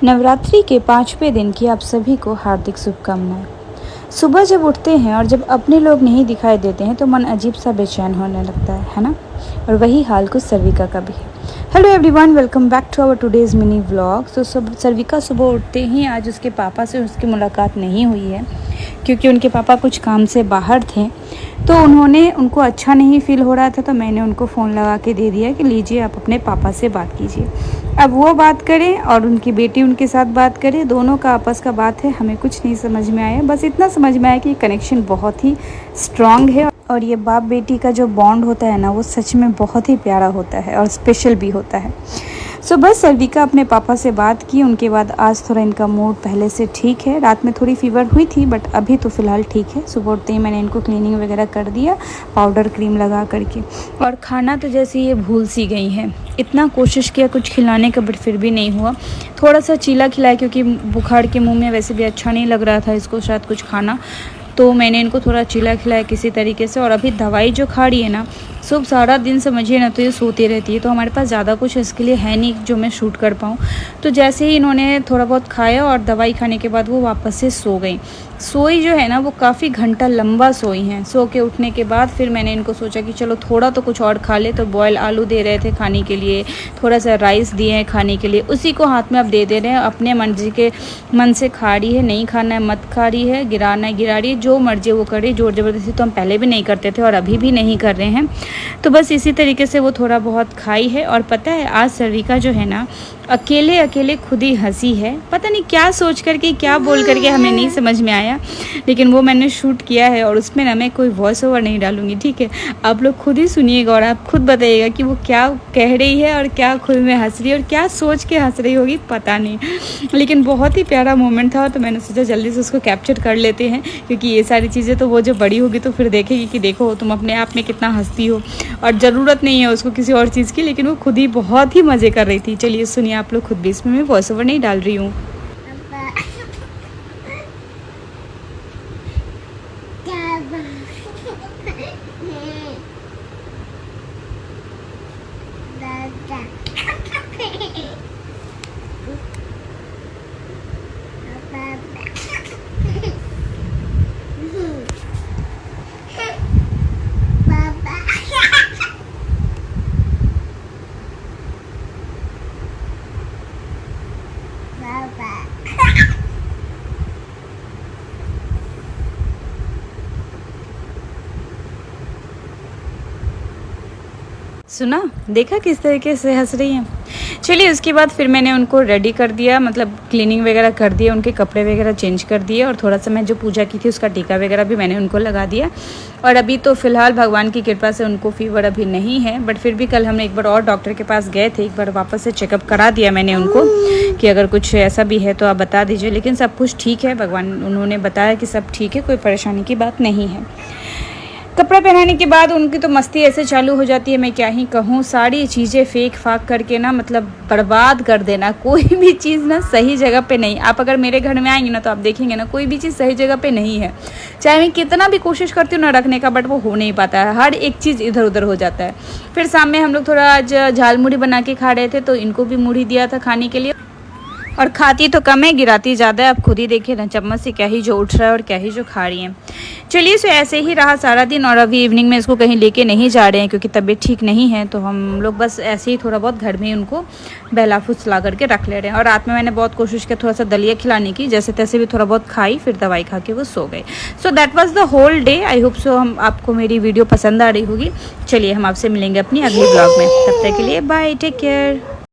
नवरात्रि के 5वें दिन की आप सभी को हार्दिक शुभकामनाएं। सुबह जब उठते हैं और जब अपने लोग नहीं दिखाई देते हैं तो मन अजीब सा बेचैन होने लगता है ना। और वही हाल कुछ सर्विका का भी है। Hello everyone, welcome back to our today's mini vlog. तो सर्विका सुबह उठते ही आज उसके पापा से उसकी मुलाकात नहीं हुई है क्योंकि उनके पापा कुछ काम से बाहर थे। तो उनको अच्छा नहीं फील हो रहा था, तो मैंने उनको फ़ोन लगा के दे दिया कि लीजिए आप अपने पापा से बात कीजिए। अब वो बात करें और उनकी बेटी उनके साथ बात करे, दोनों का आपस का बात है। हमें कुछ नहीं समझ में आया, बस इतना समझ में आया कि कनेक्शन बहुत ही स्ट्रॉन्ग है और ये बाप बेटी का जो बॉन्ड होता है ना, वो सच में बहुत ही प्यारा होता है और स्पेशल भी होता है। सो बस सर्विका अपने पापा से बात की। उनके बाद आज थोड़ा इनका मूड पहले से ठीक है। रात में थोड़ी फीवर हुई थी बट अभी तो फ़िलहाल ठीक है। सुबह उठते ही मैंने इनको क्लीनिंग वगैरह कर दिया, पाउडर क्रीम लगा करके। और खाना तो जैसे ये भूल सी गई हैं। इतना कोशिश किया कुछ खिलाने का बट फिर भी नहीं हुआ। थोड़ा सा चीला खिलाया क्योंकि बुखार के मुँह में वैसे भी अच्छा नहीं लग रहा था इसको शायद कुछ खाना, तो मैंने इनको थोड़ा चीला खिलाया किसी तरीके से। और अभी दवाई जो खा रही है ना, सुबह सारा दिन समझिए ना तो ये सोती रहती है, तो हमारे पास ज़्यादा कुछ इसके लिए है नहीं जो मैं शूट कर पाऊँ। तो जैसे ही इन्होंने थोड़ा बहुत खाया और दवाई खाने के बाद वो वापस से सो गई। सोई जो है ना वो काफ़ी घंटा लंबा सोई हैं। सो के उठने के बाद फिर मैंने इनको सोचा कि चलो थोड़ा तो कुछ और खा ले, तो बॉयल आलू दे रहे थे खाने के लिए, थोड़ा सा राइस दिए हैं खाने के लिए, उसी को हाथ में अब दे दे रहे हैं। अपने मर्जी के मन से खा रही है, नहीं खाना है मत खा रही है, गिराना है गिरा रही है, जो मर्जी वो करे। जोर ज़बरदस्ती तो हम पहले भी नहीं करते थे और अभी भी नहीं कर रहे हैं। तो बस इसी तरीके से वो थोड़ा बहुत खाई है। और पता है आज सर्विका जो है ना अकेले अकेले खुद ही हंसी है। पता नहीं क्या सोच करके क्या बोल करके, हमें नहीं समझ में आया, लेकिन वो मैंने शूट किया है और उसमें ना मैं कोई वॉइस ओवर नहीं डालूंगी, ठीक है। आप लोग खुद ही सुनिएगा और आप खुद बताइएगा कि वो क्या कह रही है और क्या खुद में हंस रही है और क्या सोच के हंस रही होगी, पता नहीं। लेकिन बहुत ही प्यारा मोमेंट था, तो मैंने सोचा जल्दी से उसको कैप्चर कर लेते हैं, क्योंकि ये सारी चीज़ें तो वो जब बड़ी होगी तो फिर देखेगी कि देखो तुम अपने आप में कितना हंसती हो और ज़रूरत नहीं है उसको किसी और चीज़ की। लेकिन वो खुद ही बहुत ही मज़े कर रही थी। चलिए सुनिए आप लोग खुद भी, इसमें मैं वॉइस ओवर नहीं डाल रही हूँ। सुना, देखा किस तरीके से हंस रही हैं। चलिए उसके बाद फिर मैंने उनको रेडी कर दिया, मतलब क्लीनिंग वगैरह कर दिया, उनके कपड़े वगैरह चेंज कर दिए और थोड़ा सा मैं जो पूजा की थी उसका टीका वगैरह भी मैंने उनको लगा दिया। और अभी तो फ़िलहाल भगवान की कृपा से उनको फीवर अभी नहीं है, बट फिर भी कल हम एक बार और डॉक्टर के पास गए थे, एक बार वापस से चेकअप करा दिया मैंने उनको कि अगर कुछ ऐसा भी है तो आप बता दीजिए। लेकिन सब कुछ ठीक है, भगवान उन्होंने बताया कि सब ठीक है, कोई परेशानी की बात नहीं है। कपड़ा पहनाने के बाद उनकी तो मस्ती ऐसे चालू हो जाती है, मैं क्या ही कहूँ। सारी चीज़ें फेंक फाक करके ना मतलब बर्बाद कर देना, कोई भी चीज़ ना सही जगह पे नहीं। आप अगर मेरे घर में आएंगे ना तो आप देखेंगे ना कोई भी चीज़ सही जगह पे नहीं है। चाहे मैं कितना भी कोशिश करती हूँ ना रखने का, बट वो हो नहीं पाता है, हर एक चीज़ इधर उधर हो जाता है। फिर शाम में हम लोग थोड़ा आज झाल मुड़ी बना के खा रहे थे, तो इनको भी मुड़ी दिया था खाने के लिए। और खाती तो कम है, गिराती ज़्यादा है। आप खुद ही देखिए ना चम्मच से क्या ही जो उठ रहा है और क्या ही जो खा रही हैं। चलिए सो ऐसे ही रहा सारा दिन। और अभी इवनिंग में इसको कहीं लेके नहीं जा रहे हैं क्योंकि तबीयत ठीक नहीं है, तो हम लोग बस ऐसे ही थोड़ा बहुत घर में ही उनको बहला फुसला करके रख ले रहे हैं। और रात में मैंने बहुत कोशिश की थोड़ा सा दलिया खिलाने की, जैसे तैसे भी थोड़ा बहुत खाई, फिर दवाई खा के वो सो गए। So that was the whole day. I hope so आपको मेरी वीडियो पसंद आ रही होगी। चलिए हम आपसे मिलेंगे अपनी अगली ब्लॉग में, तब तक के लिए बाय, टेक केयर।